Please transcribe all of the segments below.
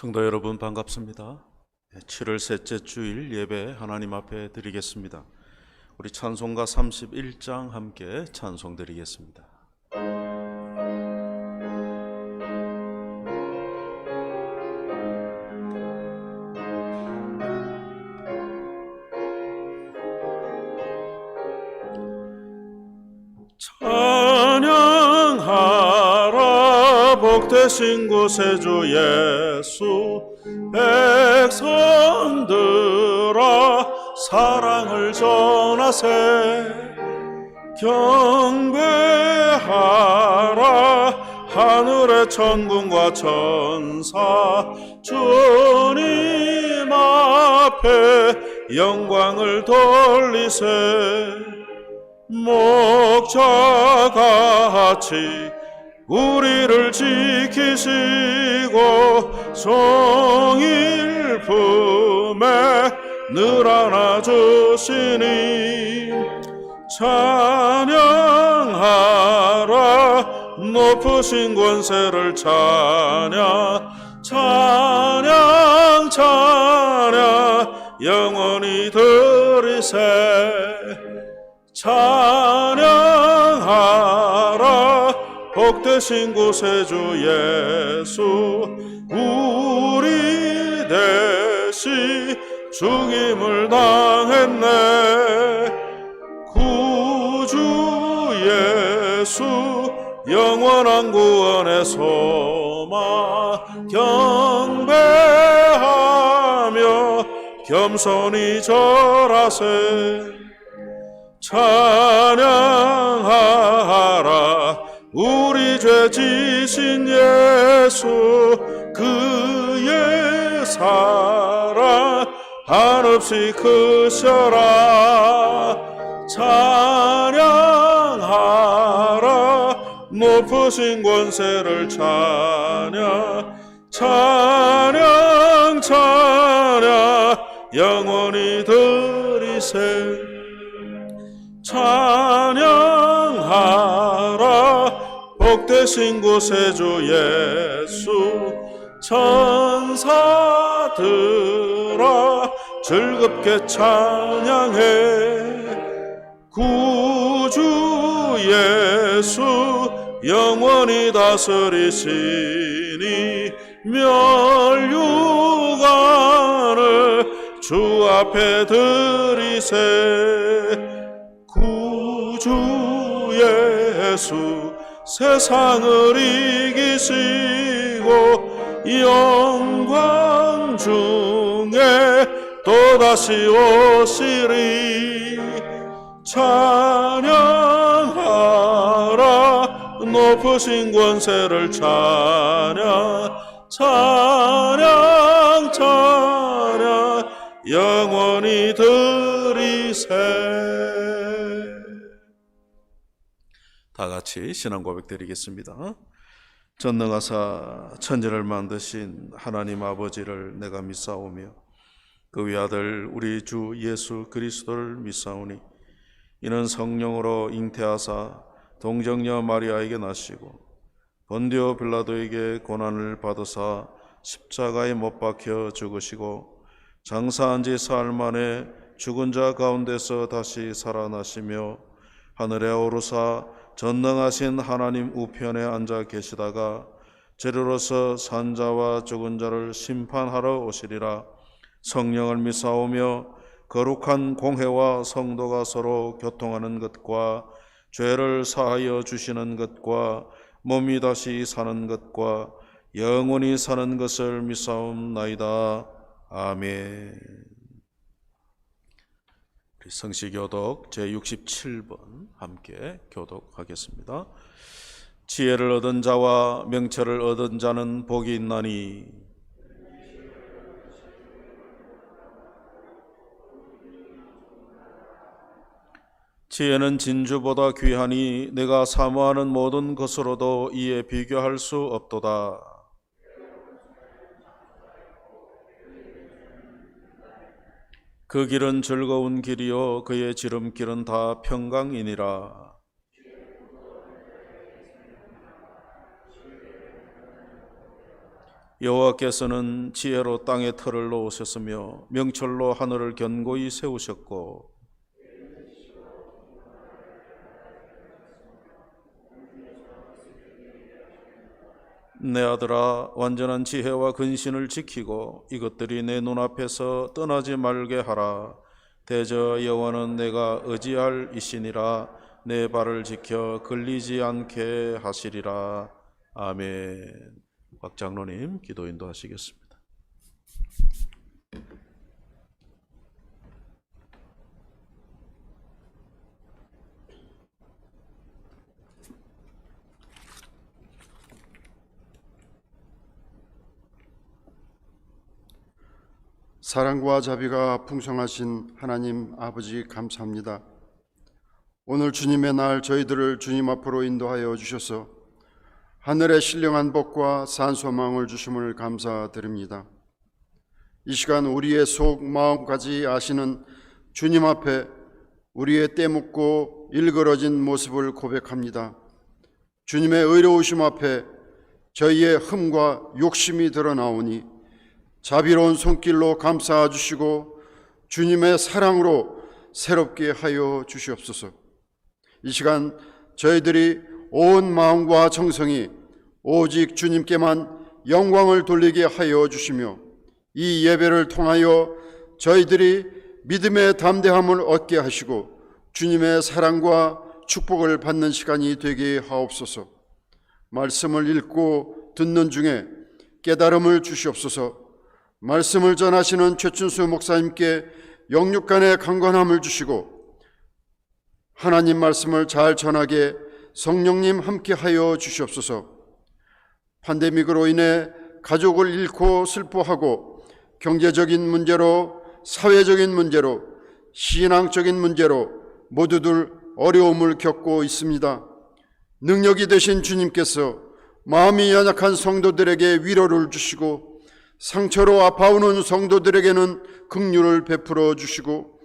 성도 여러분 반갑습니다. 7월 셋째 주일 예배 하나님 앞에 드리겠습니다. 우리 찬송가 31장 함께 찬송 드리겠습니다. 찬양하라 복되신 곳에 주 예수, 백성들아 사랑을 전하세. 경배하라 하늘의 천군과 천사, 주님 앞에 영광을 돌리세. 목자같이 우리를 지키시고 성일 품에 늘 안아주시니, 찬양하라 높으신 권세를 찬양, 찬양 찬양 영원히 드리세. 찬양하라 복되신 곳에 주 예수, 우리 대신 죽임을 당했네. 구주 예수 영원한 구원의 소망, 경배하며 겸손히 절하세. 찬양하라 우리 죄 지신 예수, 그의 사랑 한없이 크셔라. 찬양하라 높으신 권세를 찬양, 찬양 찬양 영원히 드리세. 찬양하라 복되신 곳에 주 예수, 천사들아 즐겁게 찬양해. 구주 예수 영원히 다스리시니, 멸류관을 주 앞에 드리세. 구주 예수 세상을 이기시고 영광 중에 또다시 오시리. 찬양하라 높으신 권세를 찬양, 찬양 찬양 영원히 드리세. 다 같이 신앙 고백 드리겠습니다. 전능하사 천지를 만드신 하나님 아버지를 내가 믿사오며, 그 위아들 우리 주 예수 그리스도를 믿사오니, 이는 성령으로 잉태하사 동정녀 마리아에게 나시고 본디오 빌라도에게 고난을 받으사 십자가에 못 박혀 죽으시고 장사한 지 사흘 만에 죽은 자 가운데서 다시 살아나시며 하늘에 오르사 전능하신 하나님 우편에 앉아 계시다가 재료로서 산 자와 죽은 자를 심판하러 오시리라. 성령을 믿사오며 거룩한 공회와 성도가 서로 교통하는 것과 죄를 사하여 주시는 것과 몸이 다시 사는 것과 영원히 사는 것을 믿사옵나이다. 아멘. 성시교독 제67번 함께 교독하겠습니다. 지혜를 얻은 자와 명철을 얻은 자는 복이 있나니, 지혜는 진주보다 귀하니 내가 사모하는 모든 것으로도 이에 비교할 수 없도다. 그 길은 즐거운 길이요 그의 지름길은 다 평강이니라. 여호와께서는 지혜로 땅에 터를 놓으셨으며 명철로 하늘을 견고히 세우셨고 내 아들아, 완전한 지혜와 근신을 지키고 이것들이 내 눈앞에서 떠나지 말게 하라. 대저 여호와는 내가 의지할 이시니라. 내 발을 지켜 걸리지 않게 하시리라. 아멘. 박 장로님 기도 인도하시겠습니다. 사랑과 자비가 풍성하신 하나님 아버지 감사합니다. 오늘 주님의 날 저희들을 주님 앞으로 인도하여 주셔서 하늘의 신령한 복과 산소망을 주심을 감사드립니다. 이 시간 우리의 속 마음까지 아시는 주님 앞에 우리의 때묻고 일그러진 모습을 고백합니다. 주님의 의로우심 앞에 저희의 흠과 욕심이 드러나오니 자비로운 손길로 감싸 주시고 주님의 사랑으로 새롭게 하여 주시옵소서. 이 시간 저희들이 온 마음과 정성이 오직 주님께만 영광을 돌리게 하여 주시며 이 예배를 통하여 저희들이 믿음의 담대함을 얻게 하시고 주님의 사랑과 축복을 받는 시간이 되게 하옵소서. 말씀을 읽고 듣는 중에 깨달음을 주시옵소서. 말씀을 전하시는 최춘수 목사님께 영육간의 강건함을 주시고 하나님 말씀을 잘 전하게 성령님 함께하여 주시옵소서. 팬데믹으로 인해 가족을 잃고 슬퍼하고 경제적인 문제로 사회적인 문제로 신앙적인 문제로 모두들 어려움을 겪고 있습니다. 능력이 되신 주님께서 마음이 연약한 성도들에게 위로를 주시고 상처로 아파오는 성도들에게는 긍휼을 베풀어 주시고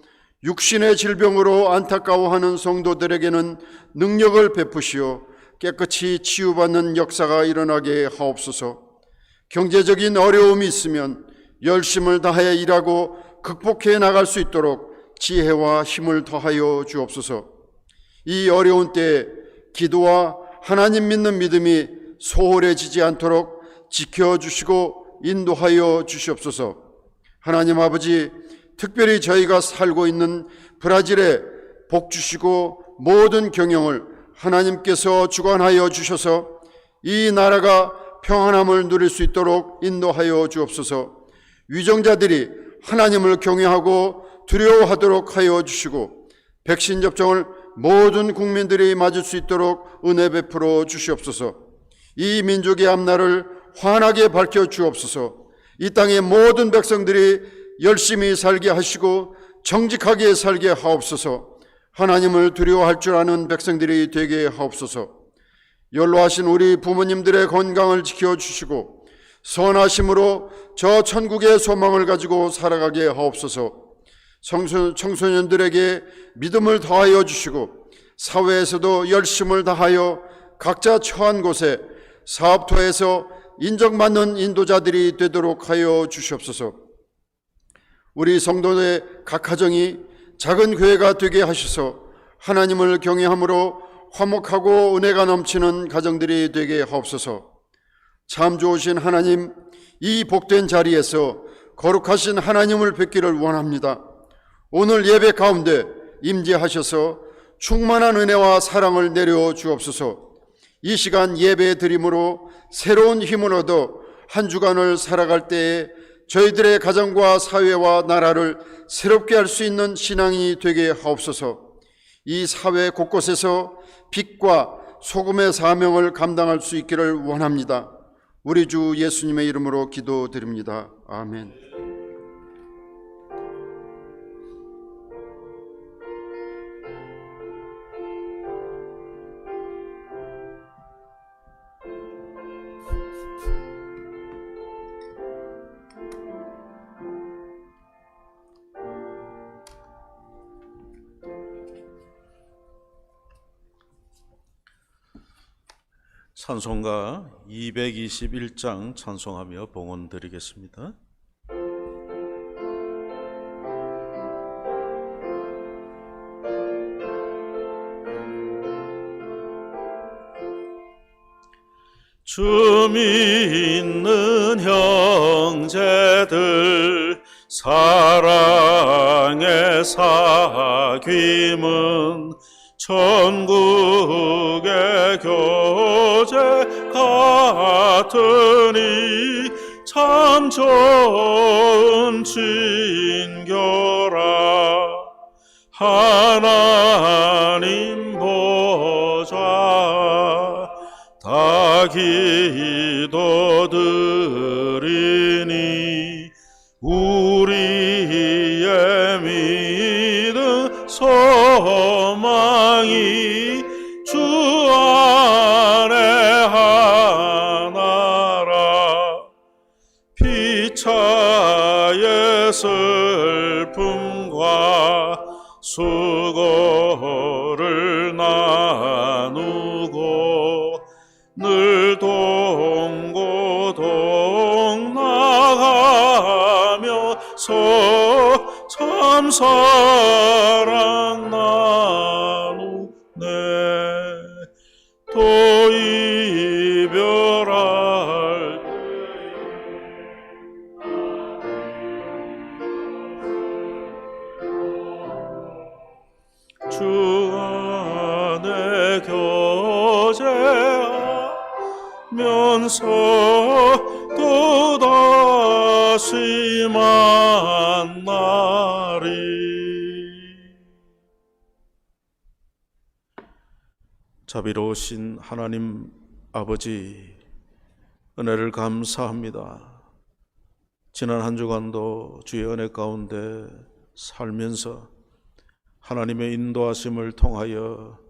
육신의 질병으로 안타까워하는 성도들에게는 능력을 베푸시어 깨끗이 치유받는 역사가 일어나게 하옵소서. 경제적인 어려움이 있으면 열심을 다하여 일하고 극복해 나갈 수 있도록 지혜와 힘을 더하여 주옵소서. 이 어려운 때에 기도와 하나님 믿는 믿음이 소홀해지지 않도록 지켜주시고 인도하여 주시옵소서. 하나님 아버지, 특별히 저희가 살고 있는 브라질에 복 주시고 모든 경영을 하나님께서 주관하여 주셔서 이 나라가 평안함을 누릴 수 있도록 인도하여 주옵소서. 위정자들이 하나님을 경외하고 두려워하도록 하여 주시고 백신 접종을 모든 국민들이 맞을 수 있도록 은혜 베풀어 주시옵소서. 이 민족의 앞날을 환하게 밝혀 주옵소서. 이 땅의 모든 백성들이 열심히 살게 하시고 정직하게 살게 하옵소서. 하나님을 두려워할 줄 아는 백성들이 되게 하옵소서. 연로하신 우리 부모님들의 건강을 지켜주시고 선하심으로 저 천국의 소망을 가지고 살아가게 하옵소서. 청소년들에게 믿음을 더하여 주시고 사회에서도 열심을 다하여 각자 처한 곳에 사업터에서 인정받는 인도자들이 되도록 하여 주시옵소서. 우리 성도의 각 가정이 작은 교회가 되게 하셔서 하나님을 경외함으로 화목하고 은혜가 넘치는 가정들이 되게 하옵소서. 참 좋으신 하나님, 이 복된 자리에서 거룩하신 하나님을 뵙기를 원합니다. 오늘 예배 가운데 임재하셔서 충만한 은혜와 사랑을 내려 주옵소서. 이 시간 예배 드림으로 새로운 힘을 얻어 한 주간을 살아갈 때에 저희들의 가정과 사회와 나라를 새롭게 할 수 있는 신앙이 되게 하옵소서. 이 사회 곳곳에서 빛과 소금의 사명을 감당할 수 있기를 원합니다. 우리 주 예수님의 이름으로 기도드립니다. 아멘. 찬송가 221장 찬송하며 봉헌 드리겠습니다. 주 믿는 형제들 사랑의 사귐은 천국의 교제 같으니 참 좋은 친교라. 하나님 보좌 다 기도 드리니 우리의 믿음 소망이 주 안에 하나라. 피차의 슬픔과 수고를 나누고 늘 동고동 나가면서 참 사랑 나누네. 또 이별할 주 안에 교제하면서 또다시 만나리. 자비로우신 하나님 아버지, 은혜를 감사합니다. 지난 한 주간도 주의 은혜 가운데 살면서 하나님의 인도하심을 통하여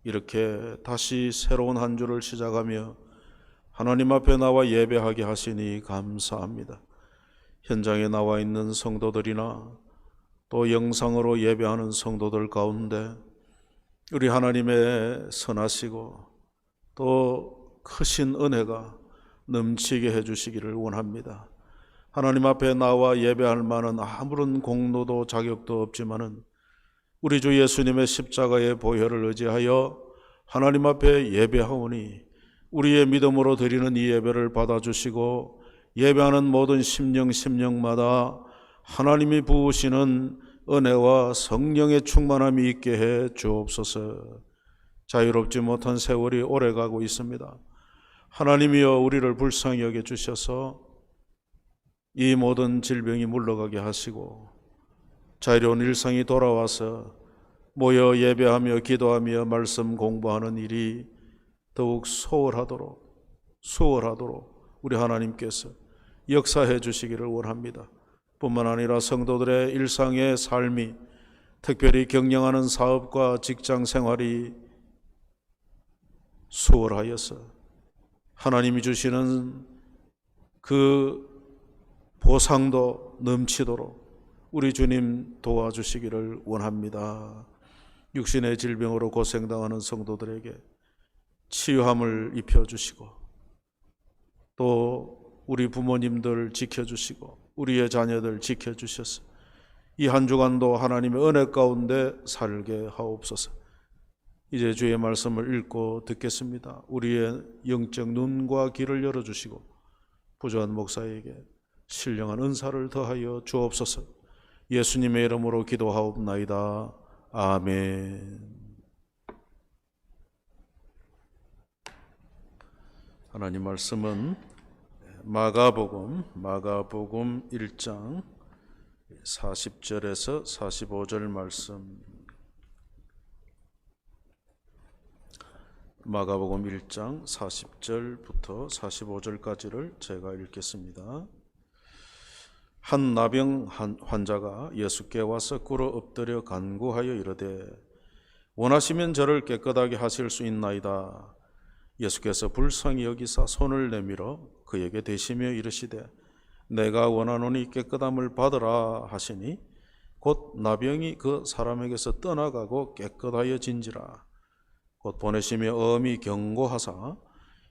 이렇게 다시 새로운 한 주를 시작하며 하나님 앞에 나와 예배하게 하시니 감사합니다. 현장에 나와 있는 성도들이나 또 영상으로 예배하는 성도들 가운데 우리 하나님의 선하시고 또 크신 은혜가 넘치게 해주시기를 원합니다. 하나님 앞에 나와 예배할 만한 아무런 공로도 자격도 없지만은 우리 주 예수님의 십자가의 보혈을 의지하여 하나님 앞에 예배하오니 우리의 믿음으로 드리는 이 예배를 받아주시고 예배하는 모든 심령마다 하나님이 부으시는 은혜와 성령의 충만함이 있게 해 주옵소서. 자유롭지 못한 세월이 오래가고 있습니다. 하나님이여 우리를 불쌍히 여겨주셔서 이 모든 질병이 물러가게 하시고 자유로운 일상이 돌아와서 모여 예배하며 기도하며 말씀 공부하는 일이 더욱 수월하도록 우리 하나님께서 역사해 주시기를 원합니다. 뿐만 아니라 성도들의 일상의 삶이, 특별히 경영하는 사업과 직장 생활이 수월하여서 하나님이 주시는 그 보상도 넘치도록 우리 주님 도와주시기를 원합니다. 육신의 질병으로 고생당하는 성도들에게 치유함을 입혀주시고 또 우리 부모님들 지켜주시고 우리의 자녀들 지켜주셔서 이 한 주간도 하나님의 은혜 가운데 살게 하옵소서. 이제 주의 말씀을 읽고 듣겠습니다. 우리의 영적 눈과 귀를 열어주시고 부조한 목사에게 신령한 은사를 더하여 주옵소서. 예수님의 이름으로 기도하옵나이다. 아멘. 하나님 말씀은 마가복음 1장 40절에서 45절 말씀. 마가복음 1장 40절부터 45절까지를 제가 읽겠습니다. 한 나병 환자가 예수께 와서 꿇어 엎드려 간구하여 이르되 원하시면 저를 깨끗하게 하실 수 있나이다. 예수께서 불쌍히 여기사 손을 내밀어 그에게 대시며 이르시되 내가 원하노니 깨끗함을 받으라 하시니 곧 나병이 그 사람에게서 떠나가고 깨끗하여 진지라. 곧 보내시며 엄히 경고하사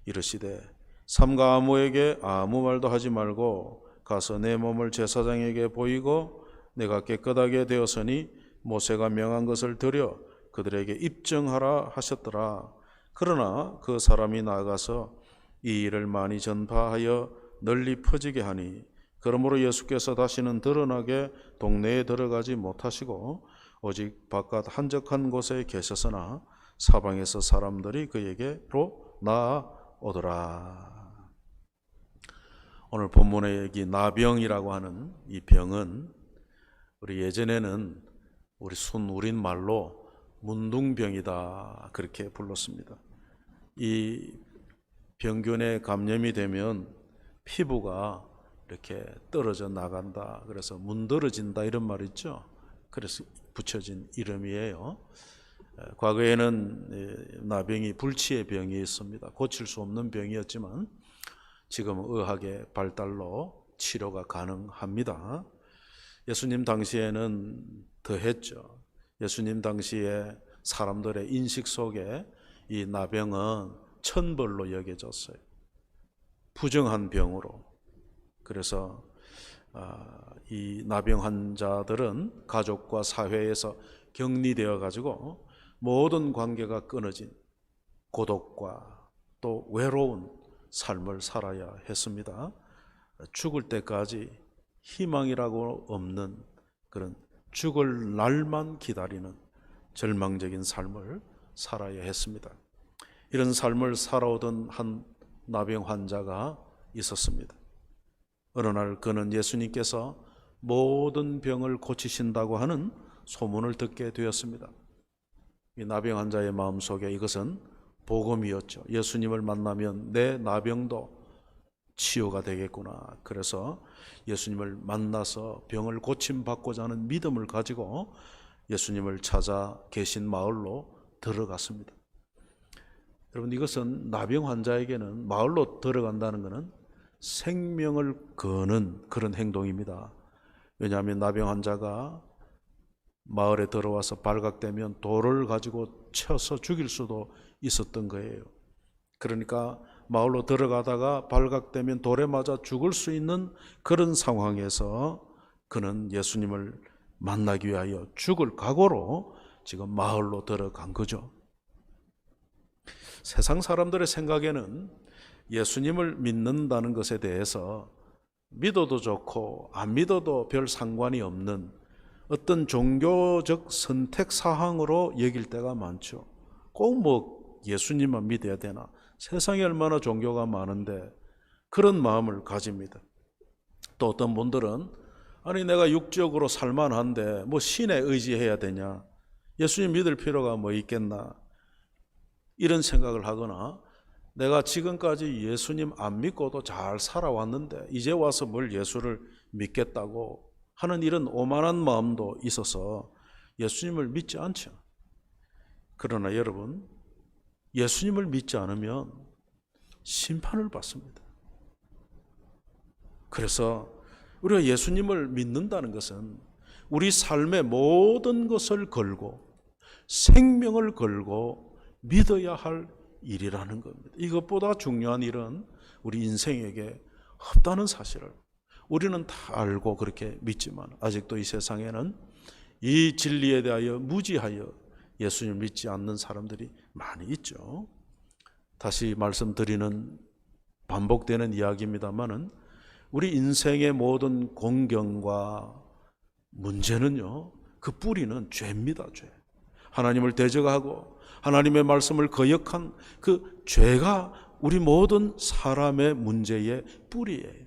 이르시되 삼가 아무에게 아무 말도 하지 말고 가서 내 몸을 제사장에게 보이고 내가 깨끗하게 되었으니 모세가 명한 것을 드려 그들에게 입증하라 하셨더라. 그러나 그 사람이 나가서 이 일을 많이 전파하여 널리 퍼지게 하니 그러므로 예수께서 다시는 드러나게 동네에 들어가지 못하시고 오직 바깥 한적한 곳에 계셨으나 사방에서 사람들이 그에게로 나아오더라. 오늘 본문의 여기 나병이라고 하는 이 병은 우리 예전에는 우리 순우린 말로 문둥병이다 그렇게 불렀습니다. 이 병균에 감염이 되면 피부가 이렇게 떨어져 나간다. 그래서 문드러진다 이런 말 있죠. 그래서 붙여진 이름이에요. 과거에는 나병이 불치의 병이 있습니다. 고칠 수 없는 병이었지만 지금은 의학의 발달로 치료가 가능합니다. 예수님 당시에는 더했죠. 예수님 당시에 사람들의 인식 속에 이 나병은 천벌로 여겨졌어요. 부정한 병으로. 그래서 이 나병 환자들은 가족과 사회에서 격리되어 가지고 모든 관계가 끊어진 고독과 또 외로운 삶을 살아야 했습니다. 죽을 때까지 희망이라고 없는 그런 죽을 날만 기다리는 절망적인 삶을 살아야 했습니다. 이런 삶을 살아오던 한 나병 환자가 있었습니다. 어느 날 그는 예수님께서 모든 병을 고치신다고 하는 소문을 듣게 되었습니다. 이 나병 환자의 마음속에 이것은 복음이었죠. 예수님을 만나면 내 나병도 치유가 되겠구나. 그래서 예수님을 만나서 병을 고침받고자 하는 믿음을 가지고 예수님을 찾아 계신 마을로 들어갔습니다. 여러분, 이것은 나병 환자에게는 마을로 들어간다는 것은 생명을 거는 그런 행동입니다. 왜냐하면 나병 환자가 마을에 들어와서 발각되면 돌을 가지고 쳐서 죽일 수도 있었던 거예요. 그러니까 마을로 들어가다가 발각되면 돌에 맞아 죽을 수 있는 그런 상황에서 그는 예수님을 만나기 위하여 죽을 각오로 지금 마을로 들어간 거죠. 세상 사람들의 생각에는 예수님을 믿는다는 것에 대해서 믿어도 좋고 안 믿어도 별 상관이 없는 어떤 종교적 선택 사항으로 여길 때가 많죠. 꼭 뭐 예수님만 믿어야 되나? 세상에 얼마나 종교가 많은데 그런 마음을 가집니다. 또 어떤 분들은 아니 내가 육적으로 살만한데 뭐 신에 의지해야 되냐? 예수님 믿을 필요가 뭐 있겠나? 이런 생각을 하거나 내가 지금까지 예수님 안 믿고도 잘 살아왔는데 이제 와서 뭘 예수를 믿겠다고 하는 이런 오만한 마음도 있어서 예수님을 믿지 않죠. 그러나 여러분, 예수님을 믿지 않으면 심판을 받습니다. 그래서 우리가 예수님을 믿는다는 것은 우리 삶의 모든 것을 걸고 생명을 걸고 믿어야 할 일이라는 겁니다. 이것보다 중요한 일은 우리 인생에게 없다는 사실을 우리는 다 알고 그렇게 믿지만 아직도 이 세상에는 이 진리에 대하여 무지하여 예수님을 믿지 않는 사람들이 많이 있죠. 다시 말씀드리는 반복되는 이야기입니다만은 우리 인생의 모든 공경과 문제는요, 그 뿌리는 죄입니다. 죄. 하나님을 대적하고 하나님의 말씀을 거역한 그 죄가 우리 모든 사람의 문제의 뿌리예요.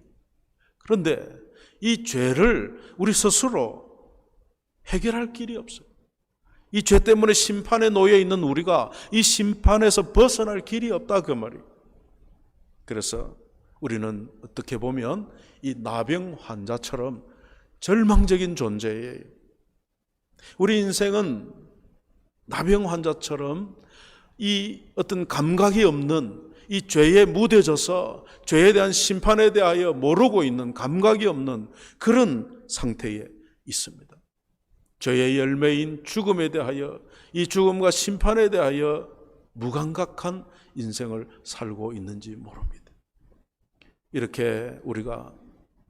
그런데 이 죄를 우리 스스로 해결할 길이 없어요. 이 죄 때문에 심판에 놓여 있는 우리가 이 심판에서 벗어날 길이 없다 그 말이에요. 그래서 우리는 어떻게 보면 이 나병 환자처럼 절망적인 존재예요. 우리 인생은 나병 환자처럼 이 어떤 감각이 없는 이 죄에 무뎌져서 죄에 대한 심판에 대하여 모르고 있는 감각이 없는 그런 상태에 있습니다. 죄의 열매인 죽음에 대하여 이 죽음과 심판에 대하여 무감각한 인생을 살고 있는지 모릅니다. 이렇게 우리가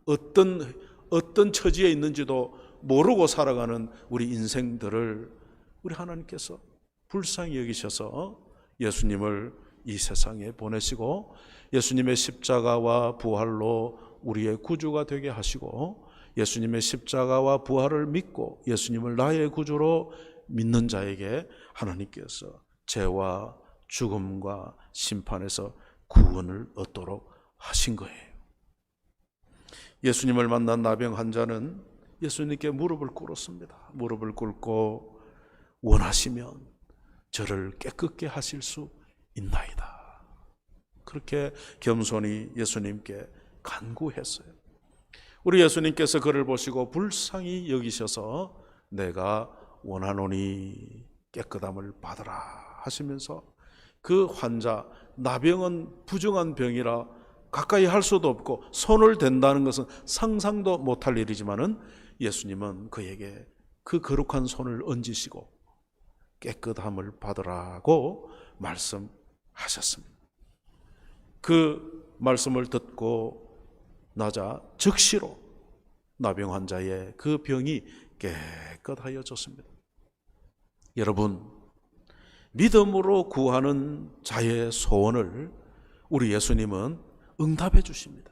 어떤 처지에 있는지도 모르고 살아가는 우리 인생들을 우리 하나님께서 불쌍히 여기셔서 예수님을 이 세상에 보내시고 예수님의 십자가와 부활로 우리의 구주가 되게 하시고 예수님의 십자가와 부활을 믿고 예수님을 나의 구주로 믿는 자에게 하나님께서 죄와 죽음과 심판에서 구원을 얻도록 하신 거예요. 예수님을 만난 나병 환자는 예수님께 무릎을 꿇었습니다. 무릎을 꿇고 원하시면 저를 깨끗게 하실 수 있나이다. 그렇게 겸손히 예수님께 간구했어요. 우리 예수님께서 그를 보시고 불쌍히 여기셔서 내가 원하노니 깨끗함을 받으라 하시면서 그 환자, 나병은 부정한 병이라 가까이 할 수도 없고 손을 댄다는 것은 상상도 못할 일이지만은 예수님은 그에게 그 거룩한 손을 얹으시고 깨끗함을 받으라고 말씀하셨습니다. 그 말씀을 듣고 나자 즉시로 나병 환자의 그 병이 깨끗하여졌습니다. 여러분, 믿음으로 구하는 자의 소원을 우리 예수님은 응답해 주십니다.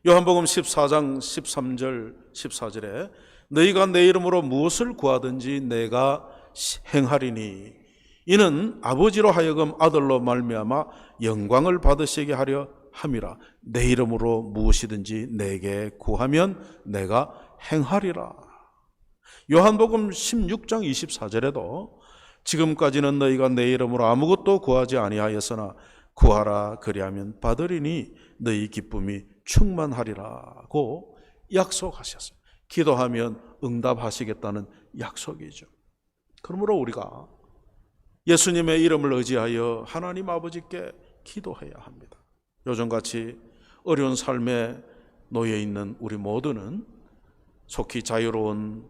요한복음 14장 13절 14절에 너희가 내 이름으로 무엇을 구하든지 내가 행하리니 이는 아버지로 하여금 아들로 말미암아 영광을 받으시게 하려 함이라. 내 이름으로 무엇이든지 내게 구하면 내가 행하리라. 요한복음 16장 24절에도 지금까지는 너희가 내 이름으로 아무것도 구하지 아니하였으나 구하라 그리하면 받으리니 너희 기쁨이 충만하리라고 약속하셨어요. 기도하면 응답하시겠다는 약속이죠. 그러므로 우리가 예수님의 이름을 의지하여 하나님 아버지께 기도해야 합니다. 요즘같이 어려운 삶에 놓여 있는 우리 모두는 속히 자유로운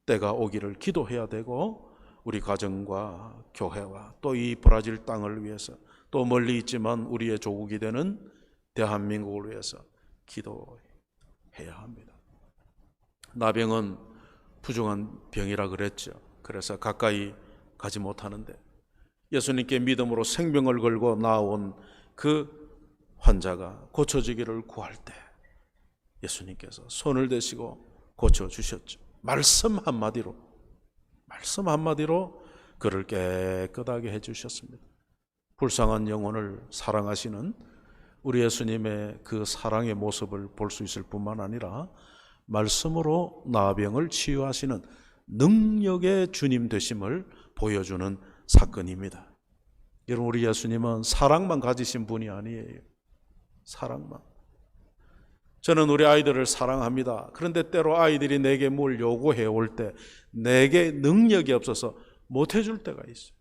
때가 오기를 기도해야 되고 우리 가정과 교회와 또 이 브라질 땅을 위해서 또 멀리 있지만 우리의 조국이 되는 대한민국을 위해서 기도해야 합니다. 나병은 부정한 병이라 그랬죠. 그래서 가까이 가지 못하는데 예수님께 믿음으로 생명을 걸고 나온 그 환자가 고쳐지기를 구할 때 예수님께서 손을 대시고 고쳐주셨죠. 말씀 한마디로 그를 깨끗하게 해주셨습니다. 불쌍한 영혼을 사랑하시는 우리 예수님의 그 사랑의 모습을 볼 수 있을 뿐만 아니라 말씀으로 나병을 치유하시는 능력의 주님 되심을 보여주는 사건입니다. 여러분, 우리 예수님은 사랑만 가지신 분이 아니에요. 사랑만. 저는 우리 아이들을 사랑합니다. 그런데 때로 아이들이 내게 뭘 요구해 올 때 내게 능력이 없어서 못 해줄 때가 있어요.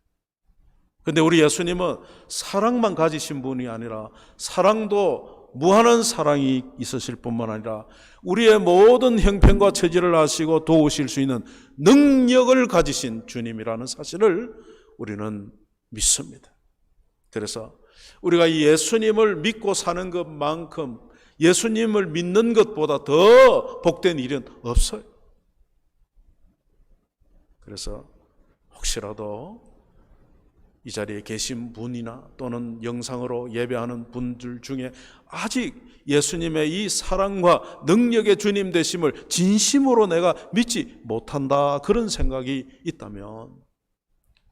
그런데 우리 예수님은 사랑만 가지신 분이 아니라 사랑도 무한한 사랑이 있으실 뿐만 아니라 우리의 모든 형편과 처지를 아시고 도우실 수 있는 능력을 가지신 주님이라는 사실을 우리는 믿습니다. 그래서 우리가 이 예수님을 믿고 사는 것만큼 예수님을 믿는 것보다 더 복된 일은 없어요. 그래서 혹시라도 이 자리에 계신 분이나 또는 영상으로 예배하는 분들 중에 아직 예수님의 이 사랑과 능력의 주님 되심을 진심으로 내가 믿지 못한다, 그런 생각이 있다면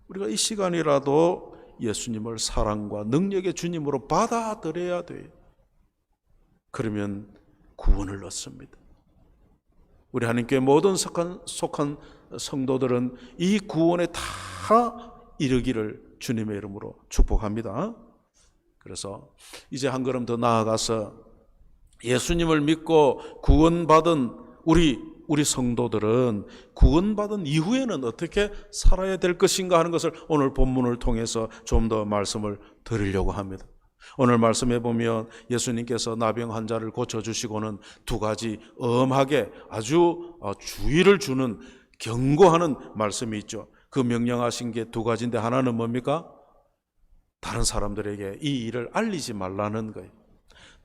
우리가 이 시간이라도 예수님을 사랑과 능력의 주님으로 받아들여야 돼요. 그러면 구원을 얻습니다. 우리 하나님께 모든 속한 성도들은 이 구원에 다 이르기를 주님의 이름으로 축복합니다. 그래서 이제 한 걸음 더 나아가서 예수님을 믿고 구원받은 우리 성도들은 구원받은 이후에는 어떻게 살아야 될 것인가 하는 것을 오늘 본문을 통해서 좀 더 말씀을 드리려고 합니다. 오늘 말씀해 보면 예수님께서 나병 환자를 고쳐주시고는 두 가지 엄하게 아주 주의를 주는 경고하는 말씀이 있죠. 그 명령하신 게 두 가지인데 하나는 뭡니까? 다른 사람들에게 이 일을 알리지 말라는 거예요.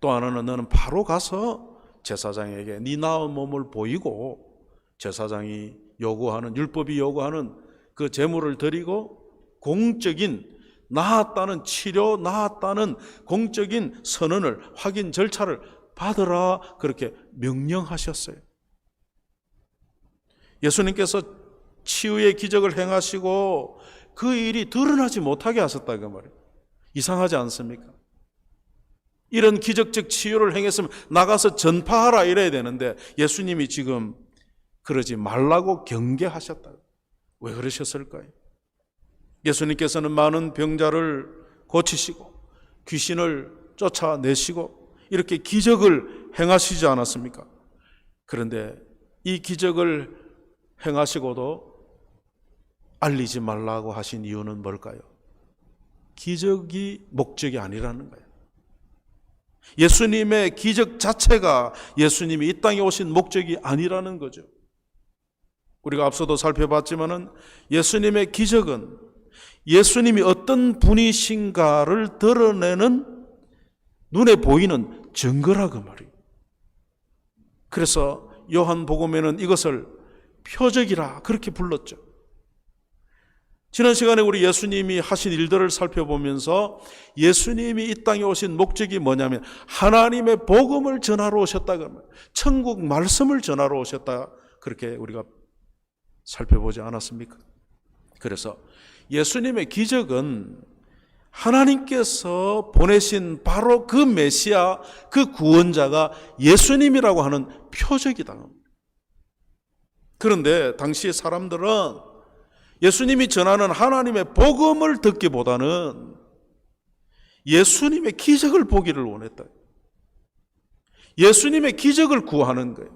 또 하나는 너는 바로 가서 제사장에게 네 나은 몸을 보이고 제사장이 요구하는, 율법이 요구하는 그 제물을 드리고 공적인 나았다는 치료, 나았다는 공적인 선언을, 확인 절차를 받으라, 그렇게 명령하셨어요. 예수님께서 치유의 기적을 행하시고 그 일이 드러나지 못하게 하셨다 그 말이에요. 이상하지 않습니까? 이런 기적적 치유를 행했으면 나가서 전파하라 이래야 되는데 예수님이 지금 그러지 말라고 경계하셨다. 왜 그러셨을까요? 예수님께서는 많은 병자를 고치시고 귀신을 쫓아내시고 이렇게 기적을 행하시지 않았습니까? 그런데 이 기적을 행하시고도 알리지 말라고 하신 이유는 뭘까요? 기적이 목적이 아니라는 거예요. 예수님의 기적 자체가 예수님이 이 땅에 오신 목적이 아니라는 거죠. 우리가 앞서도 살펴봤지만은 예수님의 기적은 예수님이 어떤 분이신가를 드러내는 눈에 보이는 증거라 그 말이에요. 그래서 요한복음에는 이것을 표적이라 그렇게 불렀죠. 지난 시간에 우리 예수님이 하신 일들을 살펴보면서 예수님이 이 땅에 오신 목적이 뭐냐면 하나님의 복음을 전하러 오셨다, 천국 말씀을 전하러 오셨다, 그렇게 우리가 살펴보지 않았습니까? 그래서 예수님의 기적은 하나님께서 보내신 바로 그 메시아, 그 구원자가 예수님이라고 하는 표적이다. 그런데 당시의 사람들은 예수님이 전하는 하나님의 복음을 듣기보다는 예수님의 기적을 보기를 원했다. 예수님의 기적을 구하는 거예요.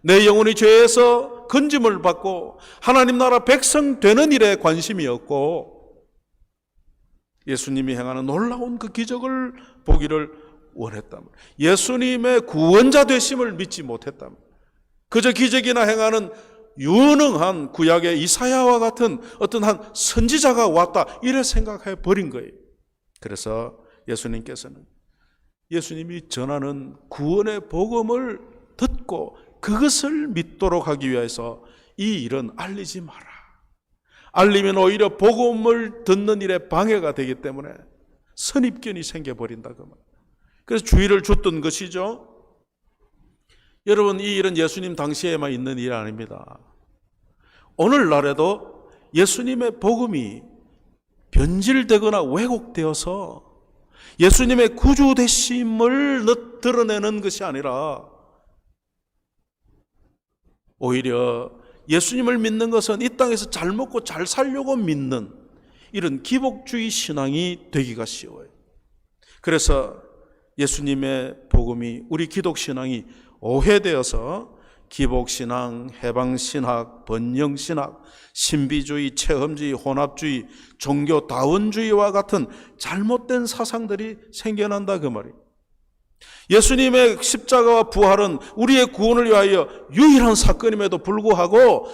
내 영혼이 죄에서 건짐을 받고 하나님 나라 백성 되는 일에 관심이었고 예수님이 행하는 놀라운 그 기적을 보기를 원했다면, 예수님의 구원자 되심을 믿지 못했다면, 그저 기적이나 행하는 유능한 구약의 이사야와 같은 어떤 한 선지자가 왔다 이래 생각해 버린 거예요. 그래서 예수님께서는 예수님이 전하는 구원의 복음을 듣고 그것을 믿도록 하기 위해서 이 일은 알리지 마라. 알리면 오히려 복음을 듣는 일에 방해가 되기 때문에 선입견이 생겨버린다 그 말. 그래서 주의를 줬던 것이죠. 여러분, 이 일은 예수님 당시에만 있는 일이 아닙니다. 오늘날에도 예수님의 복음이 변질되거나 왜곡되어서 예수님의 구주 되심을 드러내는 것이 아니라 오히려 예수님을 믿는 것은 이 땅에서 잘 먹고 잘 살려고 믿는 이런 기복주의 신앙이 되기가 쉬워요. 그래서 예수님의 복음이, 우리 기독신앙이 오해되어서 기복신앙, 해방신학, 번영신학, 신비주의, 체험주의, 혼합주의, 종교다원주의와 같은 잘못된 사상들이 생겨난다 그 말이에요. 예수님의 십자가와 부활은 우리의 구원을 위하여 유일한 사건임에도 불구하고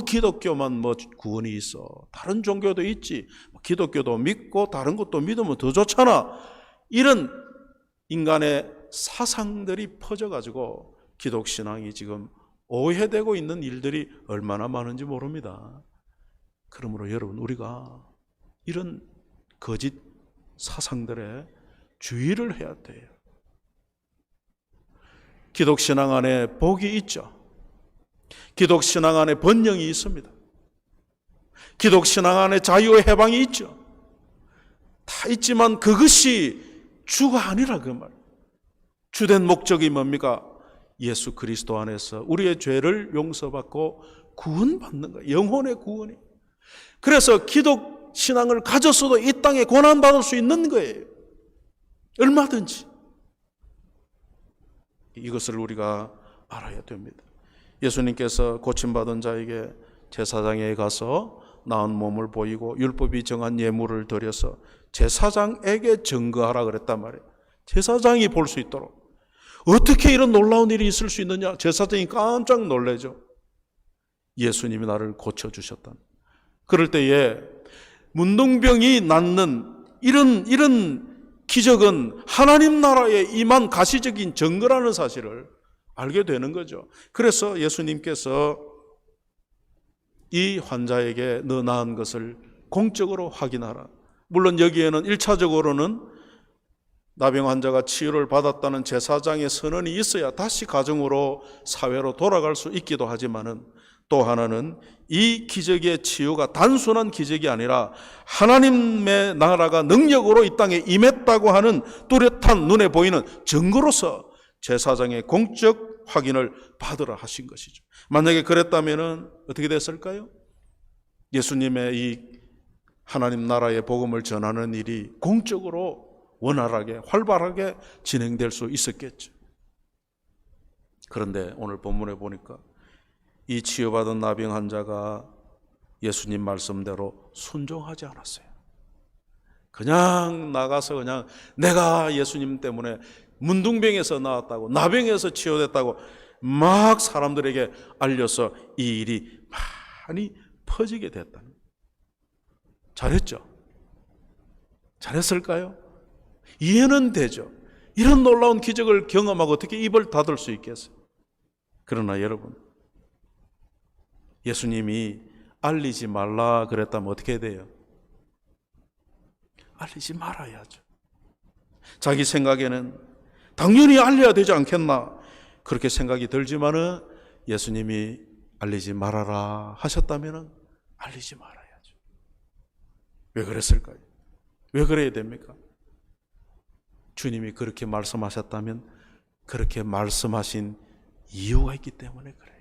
기독교만 구원이 있어, 다른 종교도 있지, 기독교도 믿고 다른 것도 믿으면 더 좋잖아, 이런 인간의 사상들이 퍼져가지고 기독신앙이 지금 오해되고 있는 일들이 얼마나 많은지 모릅니다. 그러므로 여러분, 우리가 이런 거짓 사상들에 주의를 해야 돼요. 기독신앙 안에 복이 있죠. 기독신앙 안에 번영이 있습니다. 기독신앙 안에 자유의 해방이 있죠. 다 있지만 그것이 주가 아니라 그 말. 주된 목적이 뭡니까? 예수 그리스도 안에서 우리의 죄를 용서받고 구원받는 거예요. 영혼의 구원이. 그래서 기독신앙을 가졌어도 이 땅에 고난받을 수 있는 거예요. 얼마든지. 이것을 우리가 알아야 됩니다. 예수님께서 고침받은 자에게 제사장에 가서 나은 몸을 보이고 율법이 정한 예물을 드려서 제사장에게 증거하라 그랬단 말이에요. 제사장이 볼 수 있도록. 어떻게 이런 놀라운 일이 있을 수 있느냐? 제사장이 깜짝 놀라죠. 예수님이 나를 고쳐주셨다. 그럴 때에 문둥병이 낫는 이런 기적은 하나님 나라에 임한 가시적인 증거라는 사실을 알게 되는 거죠. 그래서 예수님께서 이 환자에게 너 나은 것을 공적으로 확인하라. 물론 여기에는 1차적으로는 나병 환자가 치유를 받았다는 제사장의 선언이 있어야 다시 가정으로 사회로 돌아갈 수 있기도 하지만은, 또 하나는 이 기적의 치유가 단순한 기적이 아니라 하나님의 나라가 능력으로 이 땅에 임했다고 하는 뚜렷한 눈에 보이는 증거로서 제사장의 공적 확인을 받으라 하신 것이죠. 만약에 그랬다면 어떻게 됐을까요? 예수님의 이 하나님 나라의 복음을 전하는 일이 공적으로 원활하게 활발하게 진행될 수 있었겠죠. 그런데 오늘 본문에 보니까 이 치유받은 나병 환자가 예수님 말씀대로 순종하지 않았어요. 그냥 나가서 그냥 내가 예수님 때문에 문둥병에서 나왔다고, 나병에서 치유됐다고 막 사람들에게 알려서 이 일이 많이 퍼지게 됐다는 거예요. 잘했죠? 잘했을까요? 이해는 되죠. 이런 놀라운 기적을 경험하고 어떻게 입을 닫을 수 있겠어요? 그러나 여러분, 예수님이 알리지 말라 그랬다면 어떻게 돼요? 알리지 말아야죠. 자기 생각에는 당연히 알려야 되지 않겠나 그렇게 생각이 들지만은 예수님이 알리지 말아라 하셨다면 알리지 말아야죠. 왜 그랬을까요? 왜 그래야 됩니까? 주님이 그렇게 말씀하셨다면 그렇게 말씀하신 이유가 있기 때문에 그래요.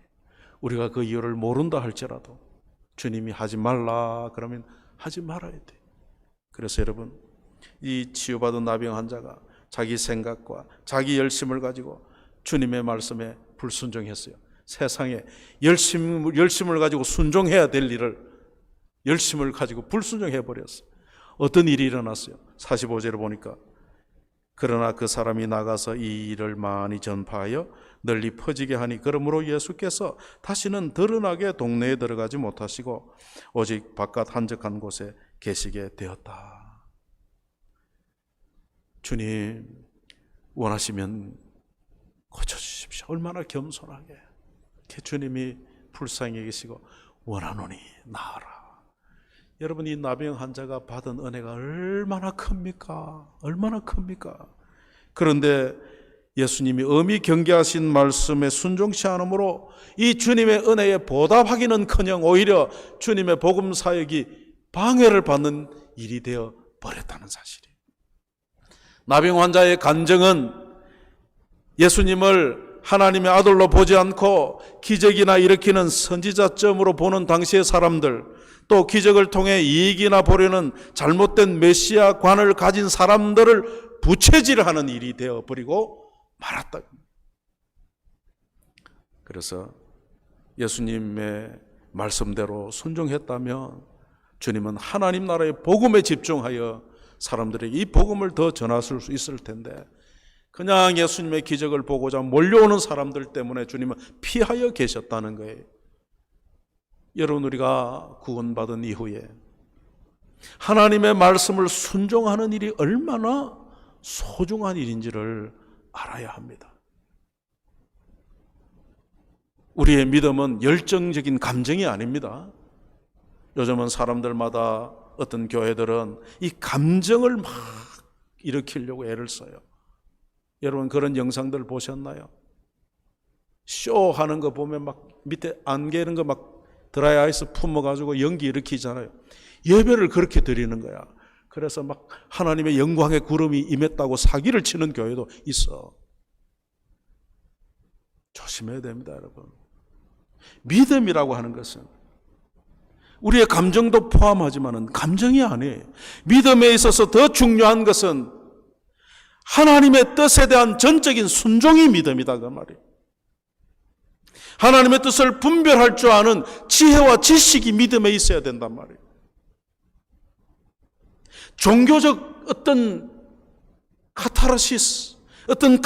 우리가 그 이유를 모른다 할지라도 주님이 하지 말라 그러면 하지 말아야 돼요. 그래서 여러분, 이 치유받은 나병 환자가 자기 생각과 자기 열심을 가지고 주님의 말씀에 불순종했어요. 세상에 열심을 가지고 순종해야 될 일을 열심을 가지고 불순종해 버렸어요. 어떤 일이 일어났어요? 45절을 보니까 그러나 그 사람이 나가서 이 일을 많이 전파하여 널리 퍼지게 하니 그러므로 예수께서 다시는 드러나게 동네에 들어가지 못하시고 오직 바깥 한적한 곳에 계시게 되었다. 주님 원하시면 고쳐주십시오. 얼마나 겸손하게 주님이 불쌍히 계시고 원하노니 나아라. 여러분, 이 나병 환자가 받은 은혜가 얼마나 큽니까? 얼마나 큽니까? 그런데 예수님이 엄히 경계하신 말씀에 순종치 않으므로 이 주님의 은혜에 보답하기는커녕 오히려 주님의 복음 사역이 방해를 받는 일이 되어 버렸다는 사실이에요. 나병 환자의 간증은 예수님을 하나님의 아들로 보지 않고 기적이나 일으키는 선지자점으로 보는 당시의 사람들, 또 기적을 통해 이익이나 보려는 잘못된 메시아관을 가진 사람들을 부채질하는 일이 되어버리고 말았다. 그래서 예수님의 말씀대로 순종했다면 주님은 하나님 나라의 복음에 집중하여 사람들에게 이 복음을 더 전하실 수 있을 텐데, 그냥 예수님의 기적을 보고자 몰려오는 사람들 때문에 주님은 피하여 계셨다는 거예요. 여러분, 우리가 구원받은 이후에 하나님의 말씀을 순종하는 일이 얼마나 소중한 일인지를 알아야 합니다. 우리의 믿음은 열정적인 감정이 아닙니다. 요즘은 사람들마다 어떤 교회들은 이 감정을 막 일으키려고 애를 써요. 여러분, 그런 영상들 보셨나요? 쇼하는 거 보면 막 밑에 안개 이런 거 막 드라이 아이스 품어가지고 연기 일으키잖아요. 예배를 그렇게 드리는 거야. 그래서 막 하나님의 영광의 구름이 임했다고 사기를 치는 교회도 있어. 조심해야 됩니다, 여러분. 믿음이라고 하는 것은 우리의 감정도 포함하지만은 감정이 아니에요. 믿음에 있어서 더 중요한 것은 하나님의 뜻에 대한 전적인 순종이 믿음이다, 그 말이에요. 하나님의 뜻을 분별할 줄 아는 지혜와 지식이 믿음에 있어야 된단 말이에요. 종교적 어떤 카타르시스, 어떤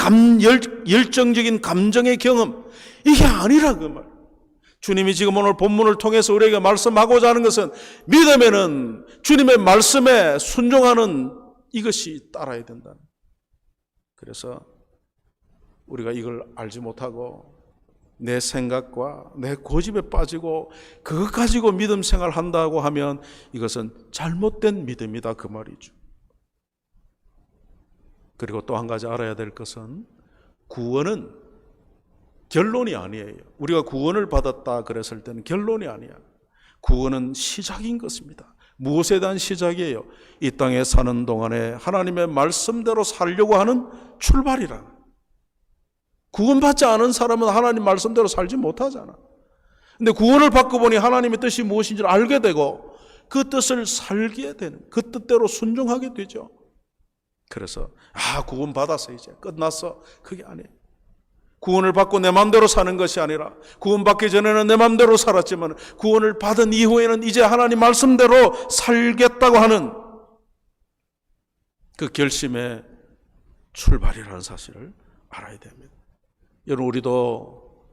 열정적인 감정의 경험, 이게 아니라 그 말. 주님이 지금 오늘 본문을 통해서 우리에게 말씀하고자 하는 것은 믿음에는 주님의 말씀에 순종하는 이것이 따라야 된다는. 그래서 우리가 이걸 알지 못하고 내 생각과 내 고집에 빠지고 그것 가지고 믿음 생활한다고 하면 이것은 잘못된 믿음이다 그 말이죠. 그리고 또 한 가지 알아야 될 것은 구원은 결론이 아니에요. 우리가 구원을 받았다 그랬을 때는 결론이 아니야. 구원은 시작인 것입니다. 무엇에 대한 시작이에요? 이 땅에 사는 동안에 하나님의 말씀대로 살려고 하는 출발이라. 구원받지 않은 사람은 하나님 말씀대로 살지 못하잖아. 근데 구원을 받고 보니 하나님의 뜻이 무엇인지를 알게 되고 그 뜻을 살게 되는, 그 뜻대로 순종하게 되죠. 그래서 구원 받았어 이제 끝났어. 그게 아니에요. 구원을 받고 내 마음대로 사는 것이 아니라 구원받기 전에는 내 마음대로 살았지만 구원을 받은 이후에는 이제 하나님 말씀대로 살겠다고 하는 그 결심의 출발이라는 사실을 알아야 됩니다. 여러분 우리도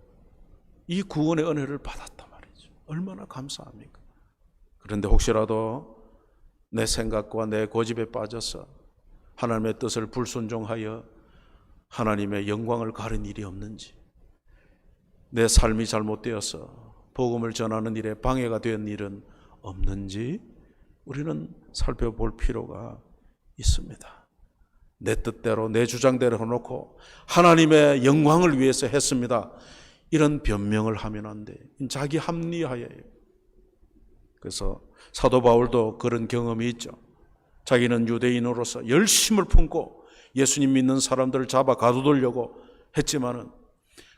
이 구원의 은혜를 받았단 말이죠. 얼마나 감사합니까? 그런데 혹시라도 내 생각과 내 고집에 빠져서 하나님의 뜻을 불순종하여 하나님의 영광을 가른 일이 없는지, 내 삶이 잘못되어서 복음을 전하는 일에 방해가 된 일은 없는지 우리는 살펴볼 필요가 있습니다. 내 뜻대로 내 주장대로 해놓고 하나님의 영광을 위해서 했습니다, 이런 변명을 하면 안 돼. 자기 합리화예요. 그래서 사도 바울도 그런 경험이 있죠. 자기는 유대인으로서 열심을 품고 예수님 믿는 사람들을 잡아 가두려고 했지만은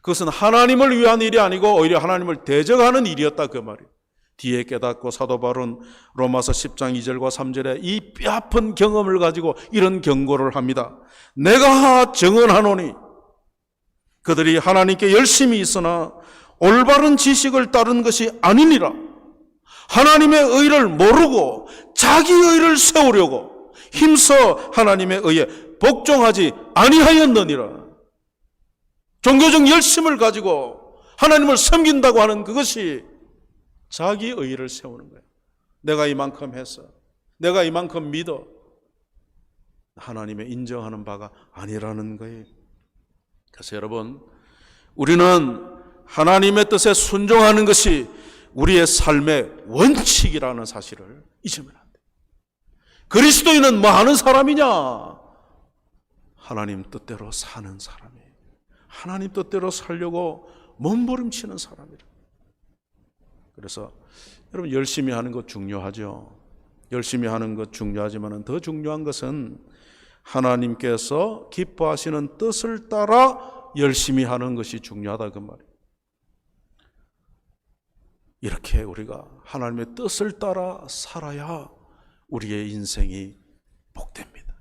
그것은 하나님을 위한 일이 아니고 오히려 하나님을 대적하는 일이었다 그 말이에요. 뒤에 깨닫고 사도 바울은 로마서 10장 2절과 3절에 이 뼈아픈 경험을 가지고 이런 경고를 합니다. 내가 증언하노니 그들이 하나님께 열심히 있으나 올바른 지식을 따른 것이 아니니라. 하나님의 의를 모르고 자기 의를 세우려고 힘써 하나님의 의에 복종하지 아니하였느니라. 종교적 열심을 가지고 하나님을 섬긴다고 하는 그것이 자기 의를 세우는 거예요. 내가 이만큼 했어, 내가 이만큼 믿어, 하나님의 인정하는 바가 아니라는 거예요. 그래서 여러분 우리는 하나님의 뜻에 순종하는 것이 우리의 삶의 원칙이라는 사실을 잊으면 안 돼요. 그리스도인은 뭐 하는 사람이냐? 하나님 뜻대로 사는 사람이에요. 하나님 뜻대로 살려고 몸부림치는 사람이라. 그래서 여러분 열심히 하는 것 중요하죠. 열심히 하는 것 중요하지만 더 중요한 것은 하나님께서 기뻐하시는 뜻을 따라 열심히 하는 것이 중요하다 그 말이에요. 이렇게 우리가 하나님의 뜻을 따라 살아야 우리의 인생이 복됩니다.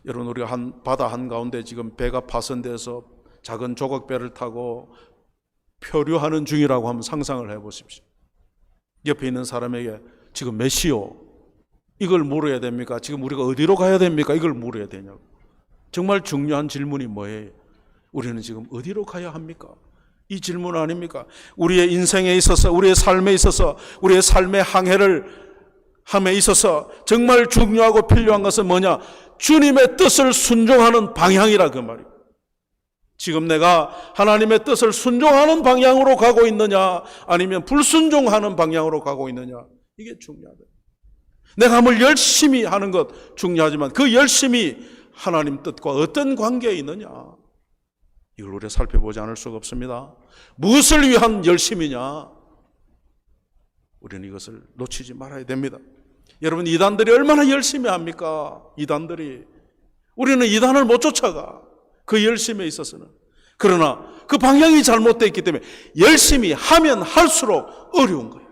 여러분 우리가 바다 한가운데 지금 배가 파손돼서 작은 조각배를 타고 표류하는 중이라고 한번 상상을 해보십시오. 옆에 있는 사람에게 지금 몇 시요? 이걸 물어야 됩니까? 지금 우리가 어디로 가야 됩니까? 이걸 물어야 되냐고. 정말 중요한 질문이 뭐예요? 우리는 지금 어디로 가야 합니까? 이 질문 아닙니까? 우리의 인생에 있어서, 우리의 삶에 있어서, 우리의 삶의 항해를 함에 있어서 정말 중요하고 필요한 것은 뭐냐? 주님의 뜻을 순종하는 방향이라 그 말이에요. 지금 내가 하나님의 뜻을 순종하는 방향으로 가고 있느냐 아니면 불순종하는 방향으로 가고 있느냐, 이게 중요하다. 내가 뭘 열심히 하는 것 중요하지만 그 열심히 하나님 뜻과 어떤 관계에 있느냐, 이걸 우리가 살펴보지 않을 수가 없습니다. 무엇을 위한 열심이냐, 우리는 이것을 놓치지 말아야 됩니다. 여러분 이단들이 얼마나 열심히 합니까? 이단들이. 우리는 이단을 못 쫓아가, 그 열심에 있어서는. 그러나 그 방향이 잘못되어 있기 때문에 열심히 하면 할수록 어려운 거예요.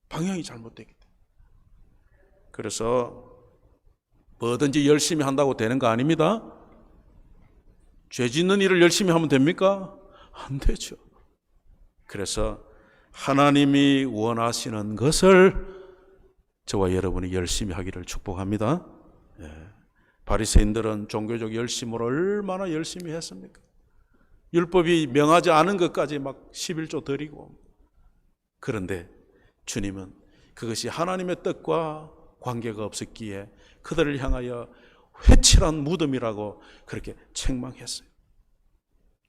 방향이 잘못되기 때문에. 그래서 뭐든지 열심히 한다고 되는 거 아닙니다. 죄 짓는 일을 열심히 하면 됩니까? 안 되죠. 그래서 하나님이 원하시는 것을 저와 여러분이 열심히 하기를 축복합니다. 바리새인들은 종교적 열심으로 얼마나 열심히 했습니까? 율법이 명하지 않은 것까지 막 11조 드리고. 그런데 주님은 그것이 하나님의 뜻과 관계가 없었기에 그들을 향하여 회칠한 무덤이라고 그렇게 책망했어요.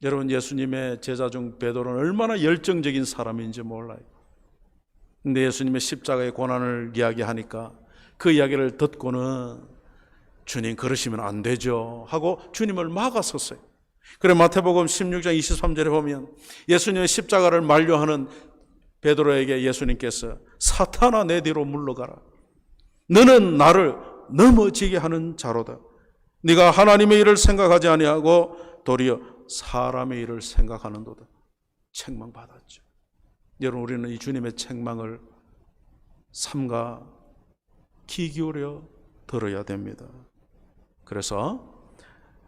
여러분, 예수님의 제자 중 베드로는 얼마나 열정적인 사람인지 몰라요. 근데 예수님의 십자가의 고난을 이야기하니까 그 이야기를 듣고는 주님 그러시면 안 되죠 하고 주님을 막아섰어요. 그래 마태복음 16장 23절에 보면 예수님의 십자가를 만류하는 베드로에게 예수님께서 사탄아 내 뒤로 물러가라. 너는 나를 넘어지게 하는 자로다. 네가 하나님의 일을 생각하지 아니하고 도리어 사람의 일을 생각하는도다. 책망받았죠. 여러분, 우리는 이 주님의 책망을 삼가 귀 기울여 들어야 됩니다. 그래서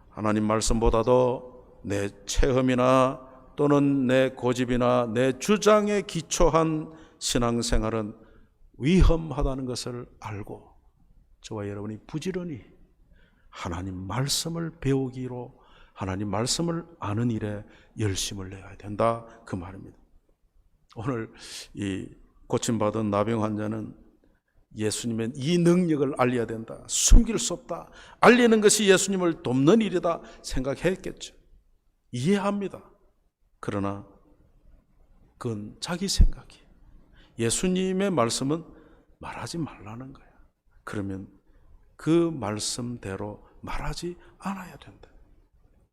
하나님 말씀보다도 내 체험이나 또는 내 고집이나 내 주장에 기초한 신앙생활은 위험하다는 것을 알고 저와 여러분이 부지런히 하나님 말씀을 배우기로 하나님 말씀을 아는 일에 열심을 내야 된다, 그 말입니다. 오늘 이 고침받은 나병 환자는 예수님의 이 능력을 알려야 된다, 숨길 수 없다, 알리는 것이 예수님을 돕는 일이다 생각했겠죠. 이해합니다. 그러나 그건 자기 생각이, 예수님의 말씀은 말하지 말라는 거야. 그러면 그 말씀대로 말하지 않아야 된다.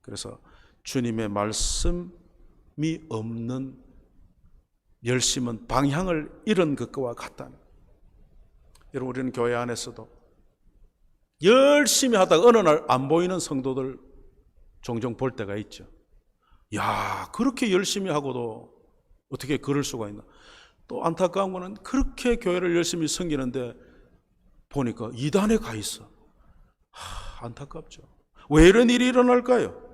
그래서 주님의 말씀이 없는 열심은 방향을 잃은 것과 같다는 거예요. 여러분, 우리는 교회 안에서도 열심히 하다가 어느 날 안 보이는 성도들 종종 볼 때가 있죠. 야, 그렇게 열심히 하고도 어떻게 그럴 수가 있나. 또 안타까운 거는 그렇게 교회를 열심히 섬기는데 보니까 이단에 가 있어. 안타깝죠. 왜 이런 일이 일어날까요?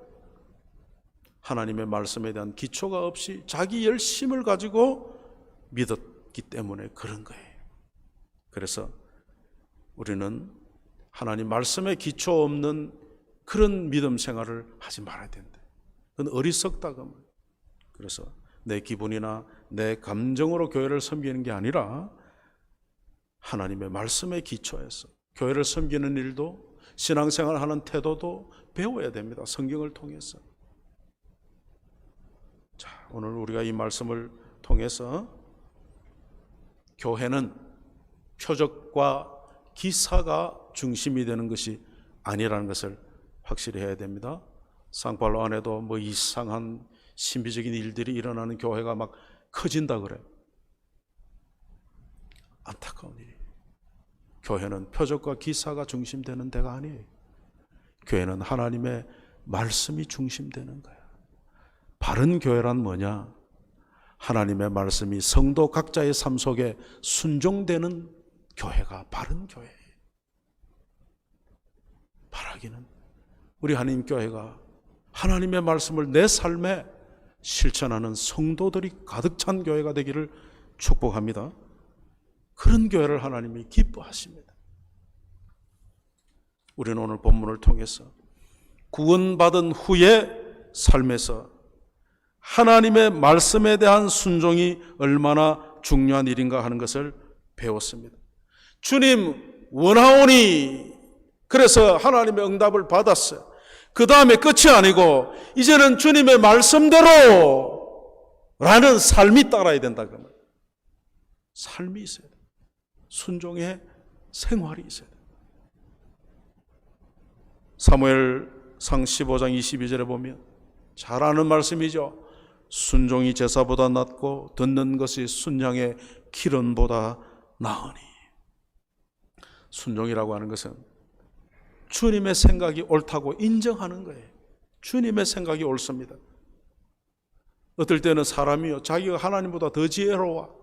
하나님의 말씀에 대한 기초가 없이 자기 열심을 가지고 믿었기 때문에 그런 거예요. 그래서 우리는 하나님 말씀에 기초 없는 그런 믿음 생활을 하지 말아야 된다. 그건 어리석다. 그래서 내 기분이나 내 감정으로 교회를 섬기는 게 아니라 하나님의 말씀에 기초해서 교회를 섬기는 일도 신앙생활을 하는 태도도 배워야 됩니다. 성경을 통해서. 자, 오늘 우리가 이 말씀을 통해서 교회는 표적과 기사가 중심이 되는 것이 아니라는 것을 확실히 해야 됩니다. 상팔로 안에도 뭐 이상한 신비적인 일들이 일어나는 교회가 막 커진다 그래요. 안타까운 일이에요. 교회는 표적과 기사가 중심되는 데가 아니에요. 교회는 하나님의 말씀이 중심되는 거예요. 바른 교회란 뭐냐? 하나님의 말씀이 성도 각자의 삶 속에 순종되는 교회가 바른 교회예요. 바라기는 우리 하나님 교회가 하나님의 말씀을 내 삶에 실천하는 성도들이 가득 찬 교회가 되기를 축복합니다. 그런 교회를 하나님이 기뻐하십니다. 우리는 오늘 본문을 통해서 구원받은 후의 삶에서 하나님의 말씀에 대한 순종이 얼마나 중요한 일인가 하는 것을 배웠습니다. 주님 원하오니, 그래서 하나님의 응답을 받았어요. 그 다음에 끝이 아니고 이제는 주님의 말씀대로 라는 삶이 따라야 된다. 그러면 삶이 있어야 돼요. 순종의 생활이 있어야 돼요. 사무엘상 15장 22절에 보면 잘 아는 말씀이죠. 순종이 제사보다 낫고 듣는 것이 순양의 기름보다 나으니. 순종이라고 하는 것은 주님의 생각이 옳다고 인정하는 거예요. 주님의 생각이 옳습니다. 어떨 때는 사람이요, 자기가 하나님보다 더 지혜로워.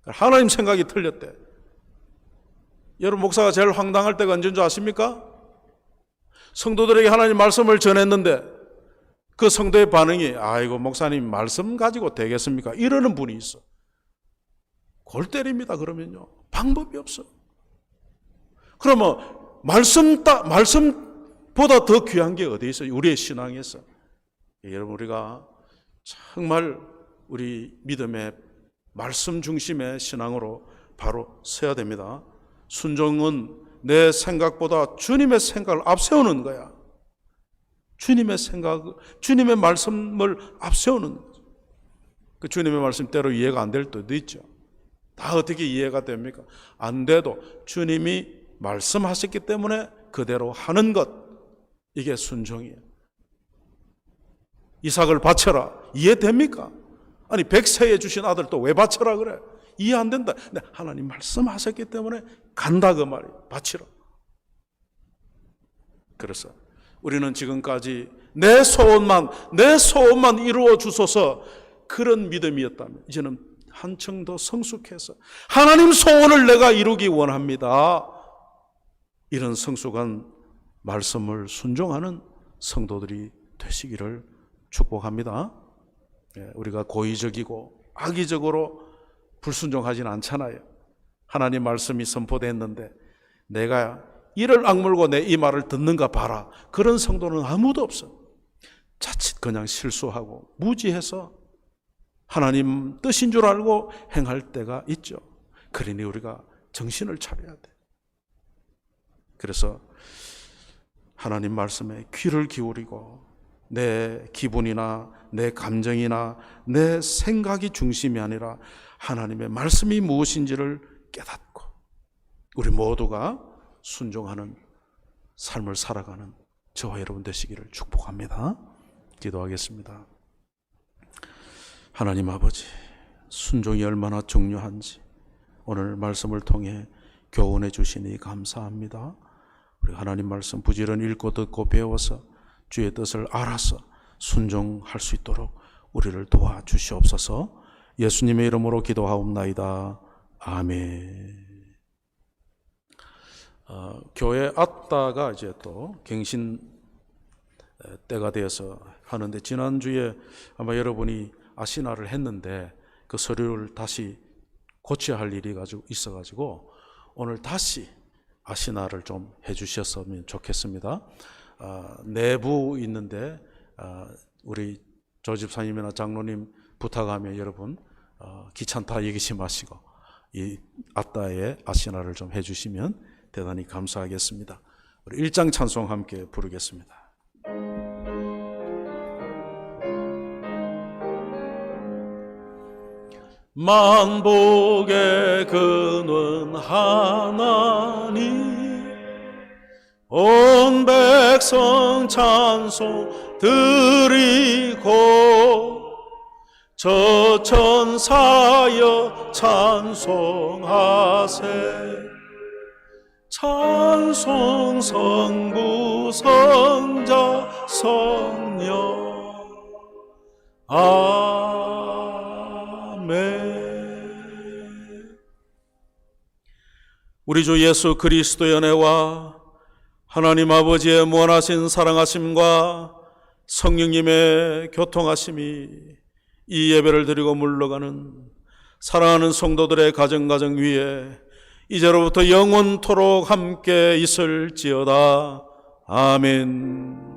하나님 생각이 틀렸대. 여러분, 목사가 제일 황당할 때가 언제인 줄 아십니까? 성도들에게 하나님 말씀을 전했는데 그 성도의 반응이 아이고 목사님 말씀 가지고 되겠습니까? 이러는 분이 있어. 골 때립니다. 그러면요, 방법이 없어. 그러면 말씀보다 더 귀한 게 어디 있어요? 우리의 신앙에서. 여러분, 우리가 정말 우리 믿음의 말씀 중심의 신앙으로 바로 서야 됩니다. 순종은 내 생각보다 주님의 생각을 앞세우는 거야. 주님의 생각, 주님의 말씀을 앞세우는 거죠. 그 주님의 말씀대로 이해가 안 될 때도 있죠. 다 어떻게 이해가 됩니까? 안 돼도 주님이 말씀하셨기 때문에 그대로 하는 것, 이게 순종이에요. 이삭을 바쳐라. 이해됩니까? 아니 100세에 주신 아들 또 왜 바쳐라 그래? 이해 안 된다. 근데 하나님 말씀하셨기 때문에 간다 그 말이에요. 바치라. 그래서 우리는 지금까지 내 소원만 이루어 주소서, 그런 믿음이었다면 이제는 한층 더 성숙해서 하나님 소원을 내가 이루기 원합니다. 이런 성숙한 말씀을 순종하는 성도들이 되시기를 축복합니다. 우리가 고의적이고 악의적으로 불순종하지는 않잖아요. 하나님 말씀이 선포됐는데 내가 이를 악물고 내 이 말을 듣는가 봐라. 그런 성도는 아무도 없어. 자칫 그냥 실수하고 무지해서 하나님 뜻인 줄 알고 행할 때가 있죠. 그러니 우리가 정신을 차려야 돼. 그래서 하나님 말씀에 귀를 기울이고 내 기분이나 내 감정이나 내 생각이 중심이 아니라 하나님의 말씀이 무엇인지를 깨닫고 우리 모두가 순종하는 삶을 살아가는 저와 여러분 되시기를 축복합니다. 기도하겠습니다. 하나님 아버지, 순종이 얼마나 중요한지 오늘 말씀을 통해 교훈해 주시니 감사합니다. 우리 하나님 말씀 부지런히 읽고 듣고 배워서 주의 뜻을 알아서 순종할 수 있도록 우리를 도와주시옵소서. 예수님의 이름으로 기도하옵나이다. 아멘. 교회 아따가 이제 또 갱신 때가 되어서 하는데, 지난주에 아마 여러분이 아시나를 했는데 그 서류를 다시 고쳐야 할 일이 있어가지고 오늘 다시 아시나를 좀 해주셨으면 좋겠습니다. 내부 있는데 우리 조집사님이나 장로님 부탁하면 여러분 귀찮다 여기지 마시고 이 아따의 아시나를 좀 해주시면 대단히 감사하겠습니다. 우리 1장 찬송 함께 부르겠습니다. 만복의 근원 하나님, 온 백성 찬송 드리고 저 천사여 찬송하세. 찬송 성부 성자 성령 아멘. 우리 주 예수 그리스도의 은혜와 하나님 아버지의 무한하신 사랑하심과 성령님의 교통하심이 이 예배를 드리고 물러가는 사랑하는 성도들의 가정 위에 이제로부터 영원토록 함께 있을지어다. 아멘.